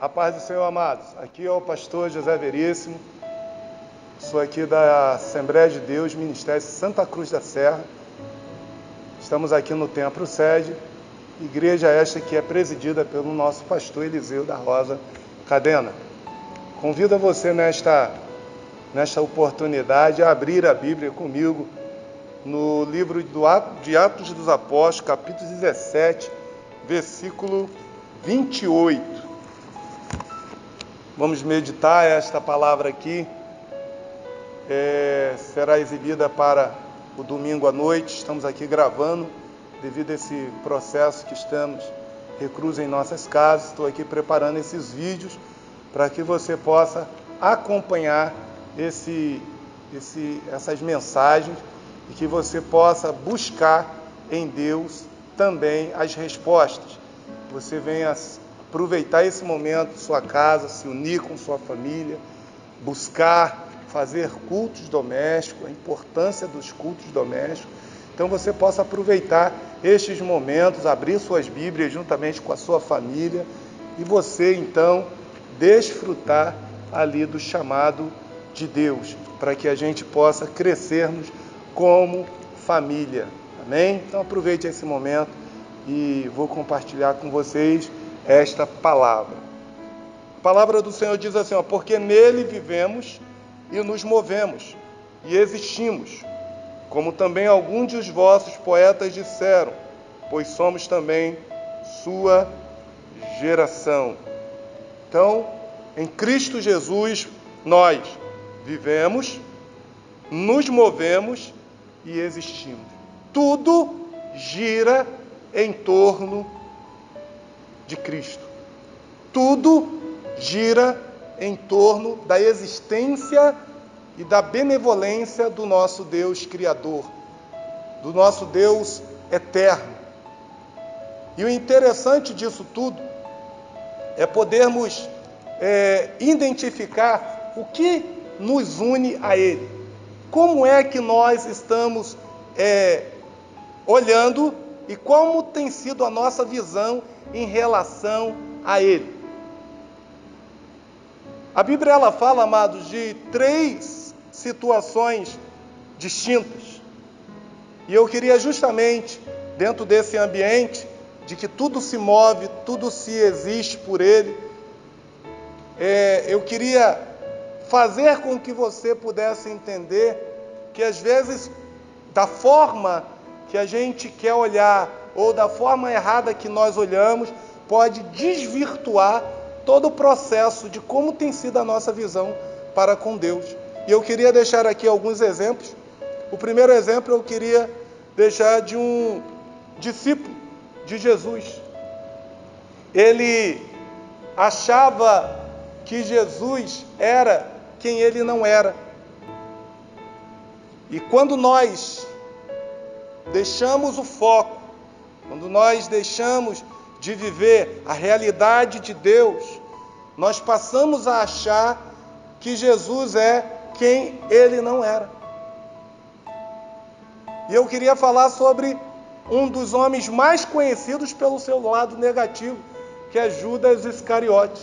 A paz do Senhor, amados. Aqui é o pastor José Veríssimo. Sou aqui da Assembleia de Deus, Ministério Santa Cruz da Serra. Estamos aqui no Templo Sede, igreja esta que é presidida pelo nosso pastor Eliseu da Rosa Cadena. Convido a você nesta oportunidade a abrir a Bíblia comigo no livro de Atos dos Apóstolos, capítulo 17, versículo 28. Vamos meditar esta palavra aqui. Será exibida para o domingo à noite. Estamos aqui gravando devido a esse processo que estamos reclusos em nossas casas. Estou aqui preparando esses vídeos para que você possa acompanhar essas mensagens e que você possa buscar em Deus também as respostas. Você venha aproveitar esse momento, sua casa, se unir com sua família, buscar fazer cultos domésticos, a importância dos cultos domésticos. Então você possa aproveitar estes momentos, abrir suas Bíblias juntamente com a sua família e você então desfrutar ali do chamado de Deus, para que a gente possa crescermos como família. Amém? Então aproveite esse momento e vou compartilhar com vocês esta palavra. A palavra do Senhor diz assim, porque nele vivemos e nos movemos e existimos, como também alguns dos vossos poetas disseram, pois somos também sua geração. Então, em Cristo Jesus, nós vivemos, nos movemos e existimos. Tudo gira em torno de Cristo. Tudo gira em torno da existência e da benevolência do nosso Deus Criador, do nosso Deus eterno. E o interessante disso tudo é podermos identificar o que nos une a Ele. Como é que nós estamos olhando e como tem sido a nossa visão em relação a Ele. A Bíblia ela fala, amados, de 3 situações distintas. E eu queria justamente, dentro desse ambiente, de que tudo se move, tudo se existe por Ele, eu queria fazer com que você pudesse entender que às vezes, da forma que a gente quer olhar, ou da forma errada que nós olhamos, pode desvirtuar todo o processo de como tem sido a nossa visão para com Deus. E eu queria deixar aqui alguns exemplos. O primeiro exemplo eu queria deixar de um discípulo de Jesus. Ele achava que Jesus era quem ele não era. E quando nós deixamos o foco, quando nós deixamos de viver a realidade de Deus, nós passamos a achar que Jesus é quem Ele não era. E eu queria falar sobre um dos homens mais conhecidos pelo seu lado negativo, que é Judas Iscariote.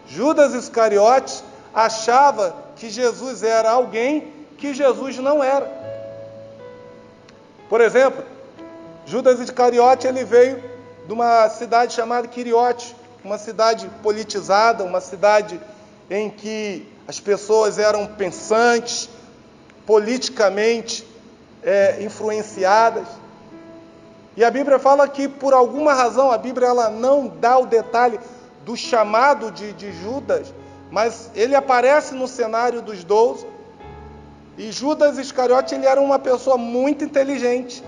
Judas Iscariote achava que Jesus era alguém que Jesus não era. Por exemplo, Judas Iscariote ele veio de uma cidade chamada Quiriote, uma cidade politizada, uma cidade em que as pessoas eram pensantes, politicamente influenciadas. E a Bíblia fala que por alguma razão, a Bíblia ela não dá o detalhe do chamado de Judas, mas ele aparece no cenário dos 12. E Judas Iscariote ele era uma pessoa muito inteligente.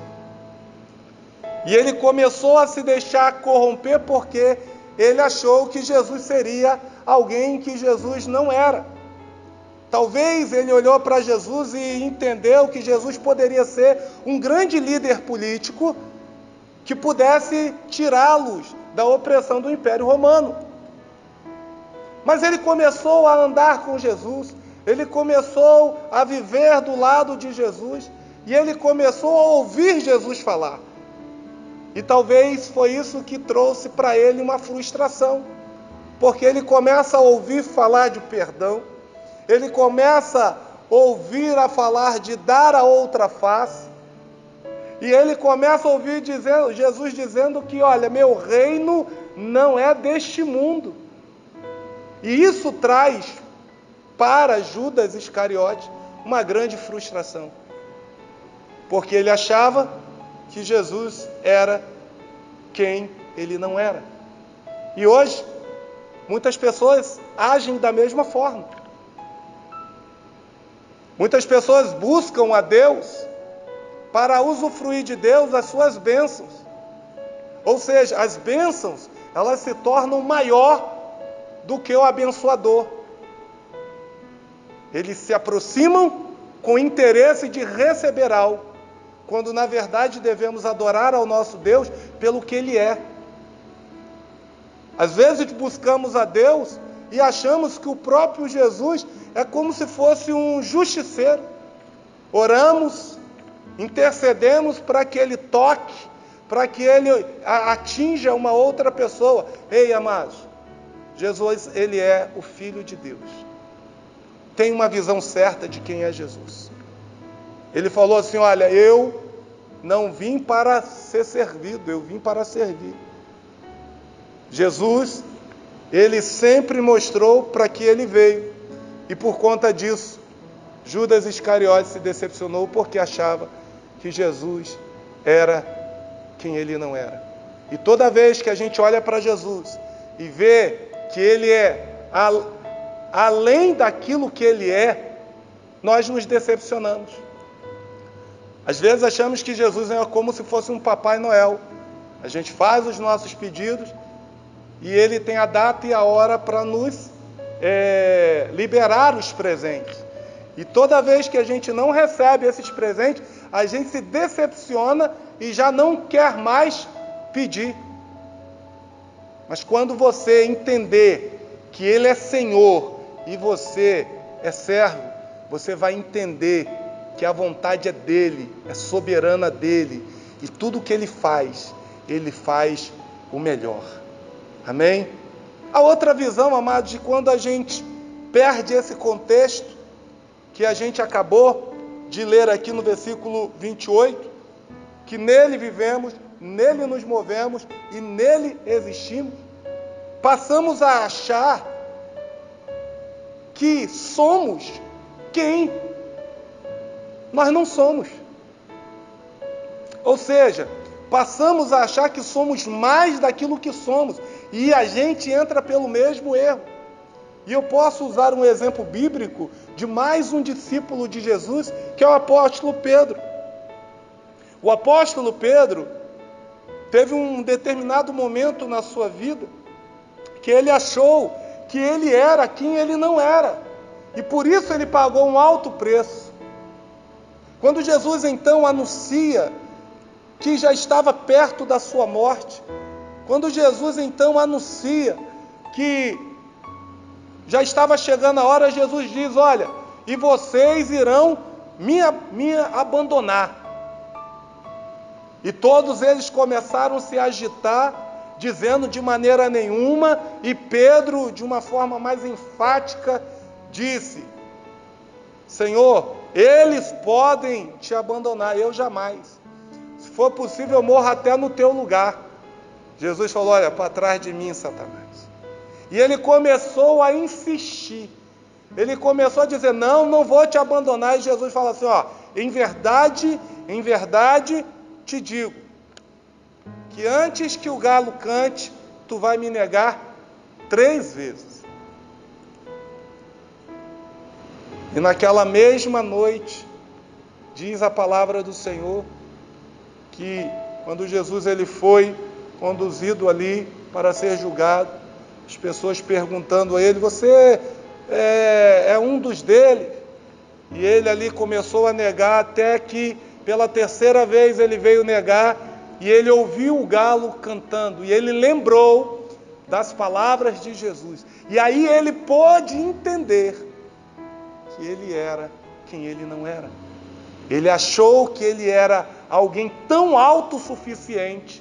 E ele começou a se deixar corromper porque ele achou que Jesus seria alguém que Jesus não era. Talvez ele olhou para Jesus e entendeu que Jesus poderia ser um grande líder político que pudesse tirá-los da opressão do Império Romano. Mas ele começou a andar com Jesus, ele começou a viver do lado de Jesus e ele começou a ouvir Jesus falar. E talvez foi isso que trouxe para ele uma frustração. porque ele começa a ouvir falar de perdão, ele começa a ouvir a falar de dar a outra face, e ele começa a ouvir Jesus dizendo que, olha, meu reino não é deste mundo. E isso traz para Judas Iscariote uma grande frustração, porque ele achava que Jesus era quem ele não era. E hoje, muitas pessoas agem da mesma forma. Muitas pessoas buscam a Deus para usufruir de Deus as suas bênçãos. Ou seja, as bênçãos, elas se tornam maior do que o abençoador. Eles se aproximam com interesse de receber algo, quando na verdade devemos adorar ao nosso Deus pelo que Ele é. Às vezes buscamos a Deus e achamos que o próprio Jesus é como se fosse um justiceiro. Oramos, intercedemos para que Ele toque, para que Ele atinja uma outra pessoa. Ei, amados, Jesus, Ele é o Filho de Deus. Tem uma visão certa de quem é Jesus. Ele falou assim, olha, eu não vim para ser servido, eu vim para servir. Jesus, Ele sempre mostrou para que Ele veio. E por conta disso, Judas Iscariote se decepcionou porque achava que Jesus era quem Ele não era. E toda vez que a gente olha para Jesus e vê que Ele é além daquilo que Ele é, nós nos decepcionamos. Às vezes achamos que Jesus é como se fosse um Papai Noel. A gente faz os nossos pedidos e Ele tem a data e a hora para nos liberar os presentes. E toda vez que a gente não recebe esses presentes, a gente se decepciona e já não quer mais pedir. Mas quando você entender que Ele é Senhor e você é servo, você vai entender que a vontade é dEle, é soberana dEle, e tudo que Ele faz o melhor. Amém? A outra visão, amados, de quando a gente perde esse contexto, que a gente acabou de ler aqui no versículo 28, que nele vivemos, nele nos movemos e nele existimos, passamos a achar que somos quem nós não somos. Ou seja, passamos a achar que somos mais daquilo que somos, e a gente entra pelo mesmo erro. E eu posso usar um exemplo bíblico de mais um discípulo de Jesus, que é o apóstolo Pedro. O apóstolo Pedro teve um determinado momento na sua vida que ele achou que ele era quem ele não era, e por isso ele pagou um alto preço. Quando Jesus então anuncia que já estava perto da sua morte, quando Jesus então anuncia que já estava chegando a hora, Jesus diz, olha, e vocês irão me abandonar. E todos eles começaram a se agitar, dizendo de maneira nenhuma, e Pedro, de uma forma mais enfática, disse, Senhor, eles podem te abandonar, eu jamais. Se for possível, eu morro até no teu lugar. Jesus falou, olha, para trás de mim, Satanás. E ele começou a insistir. Ele começou a dizer, não vou te abandonar. E Jesus fala assim, ó, em verdade, te digo, que antes que o galo cante, tu vai me negar 3 vezes. E naquela mesma noite, diz a palavra do Senhor, que quando Jesus ele foi conduzido ali para ser julgado, as pessoas perguntando a ele, você é um dos deles? E ele ali começou a negar, até que pela 3ª vez ele veio negar, e ele ouviu o galo cantando, e ele lembrou das palavras de Jesus. E aí ele pôde entender que ele era quem ele não era. Ele achou que ele era alguém tão autossuficiente,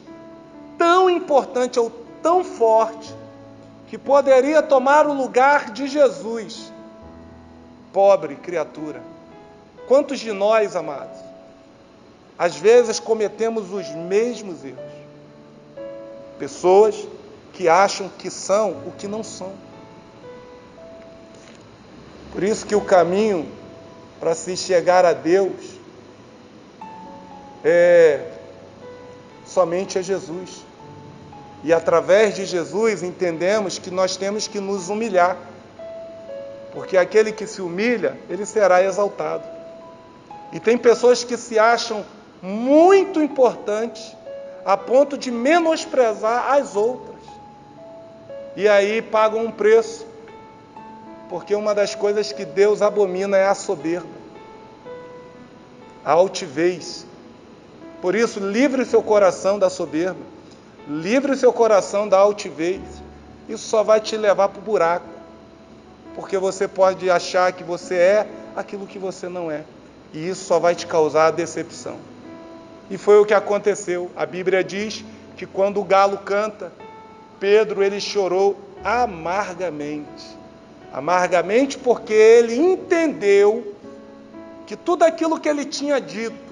tão importante ou tão forte, que poderia tomar o lugar de Jesus. Pobre criatura. Quantos de nós, amados, às vezes cometemos os mesmos erros? Pessoas que acham que são o que não são. Por isso que o caminho para se chegar a Deus somente é Jesus. E através de Jesus entendemos que nós temos que nos humilhar. Porque aquele que se humilha, ele será exaltado. E tem pessoas que se acham muito importantes a ponto de menosprezar as outras. E aí pagam um preço. Porque uma das coisas que Deus abomina é a soberba, a altivez. Por isso, livre seu coração da soberba, livre seu coração da altivez. Isso só vai te levar para o buraco, porque você pode achar que você é aquilo que você não é, e isso só vai te causar decepção. E foi o que aconteceu. A Bíblia diz que quando o galo canta, Pedro ele chorou amargamente. Amargamente porque ele entendeu que tudo aquilo que ele tinha dito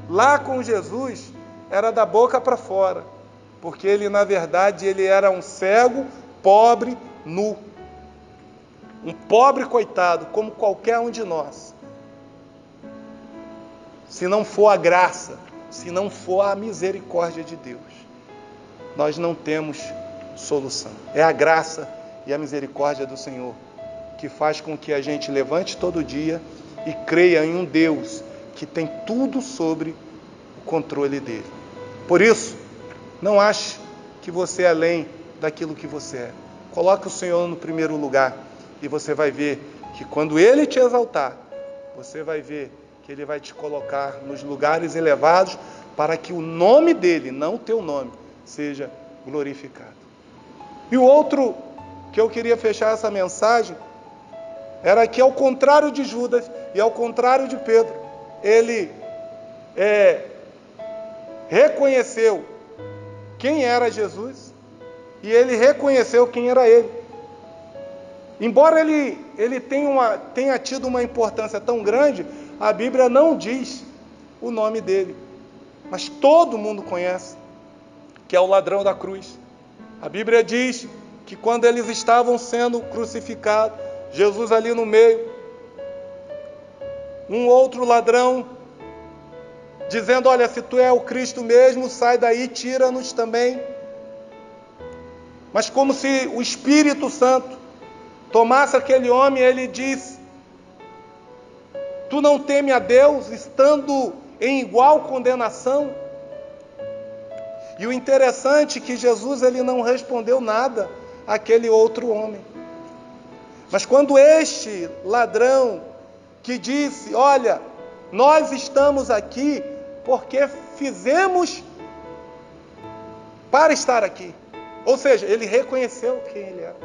lá com Jesus era da boca para fora. Porque ele, na verdade, ele era um cego, pobre, nu. Um pobre coitado, como qualquer um de nós. Se não for a graça, se não for a misericórdia de Deus, nós não temos solução. É a graça e a misericórdia do Senhor que faz com que a gente levante todo dia e creia em um Deus que tem tudo sobre o controle dele. Por isso, não ache que você é além daquilo que você é. Coloque o Senhor no primeiro lugar e você vai ver que quando Ele te exaltar, você vai ver que Ele vai te colocar nos lugares elevados para que o nome dEle, não o teu nome, seja glorificado. E o outro que eu queria fechar essa mensagem era que, ao contrário de Judas e ao contrário de Pedro, ele reconheceu quem era Jesus e ele reconheceu quem era ele. Embora ele tenha tido uma importância tão grande, a Bíblia não diz o nome dele, mas todo mundo conhece, que é o ladrão da cruz. A Bíblia diz que quando eles estavam sendo crucificados, Jesus ali no meio, um outro ladrão, dizendo: olha, se tu é o Cristo mesmo, sai daí, tira-nos também. Mas como se o Espírito Santo tomasse aquele homem, ele disse: tu não teme a Deus, estando em igual condenação? E o interessante é que Jesus ele não respondeu nada àquele outro homem. Mas quando este ladrão que disse: olha, nós estamos aqui porque fizemos para estar aqui. Ou seja, ele reconheceu quem ele era.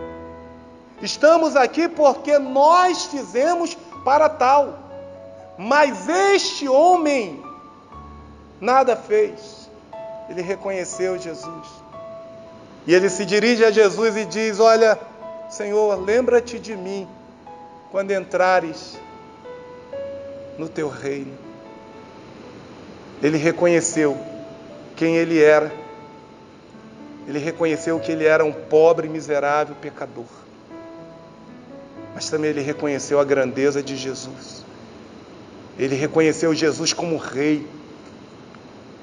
Estamos aqui porque nós fizemos para tal. Mas este homem nada fez. Ele reconheceu Jesus. E ele se dirige a Jesus e diz: olha, Senhor, lembra-te de mim quando entrares no teu reino. Ele reconheceu quem ele era. Ele reconheceu que ele era um pobre, miserável pecador. Mas também ele reconheceu a grandeza de Jesus. Ele reconheceu Jesus como rei,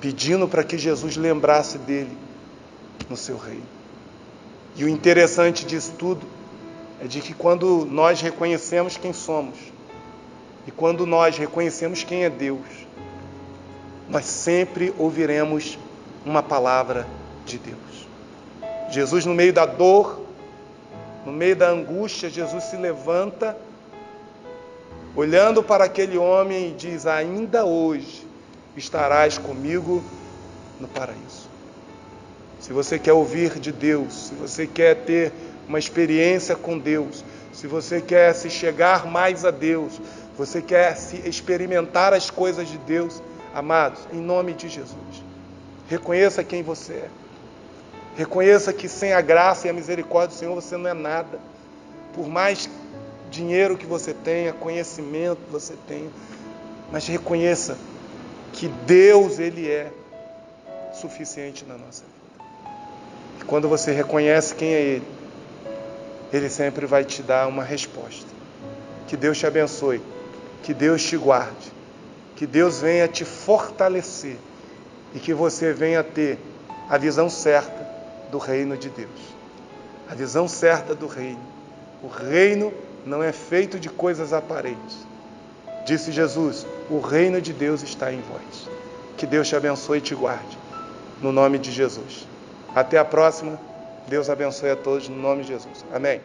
pedindo para que Jesus lembrasse dele no seu reino. E o interessante disso tudo é de que quando nós reconhecemos quem somos e quando nós reconhecemos quem é Deus, nós sempre ouviremos uma palavra de Deus. Jesus, no meio da dor, no meio da angústia, Jesus se levanta, olhando para aquele homem e diz: ainda hoje estarás comigo no paraíso. Se você quer ouvir de Deus, se você quer ter uma experiência com Deus, se você quer se chegar mais a Deus, você quer se experimentar as coisas de Deus, amados, em nome de Jesus, reconheça quem você é. Reconheça que sem a graça e a misericórdia do Senhor você não é nada. Por mais dinheiro que você tenha, conhecimento que você tenha, mas reconheça que Deus, Ele é suficiente na nossa vida. E quando você reconhece quem é Ele, Ele sempre vai te dar uma resposta. Que Deus te abençoe, que Deus te guarde, que Deus venha te fortalecer e que você venha ter a visão certa do reino de Deus. A visão certa do reino. O reino não é feito de coisas aparentes. Disse Jesus, o reino de Deus está em vós. Que Deus te abençoe e te guarde. No nome de Jesus. Até a próxima. Deus abençoe a todos no nome de Jesus. Amém.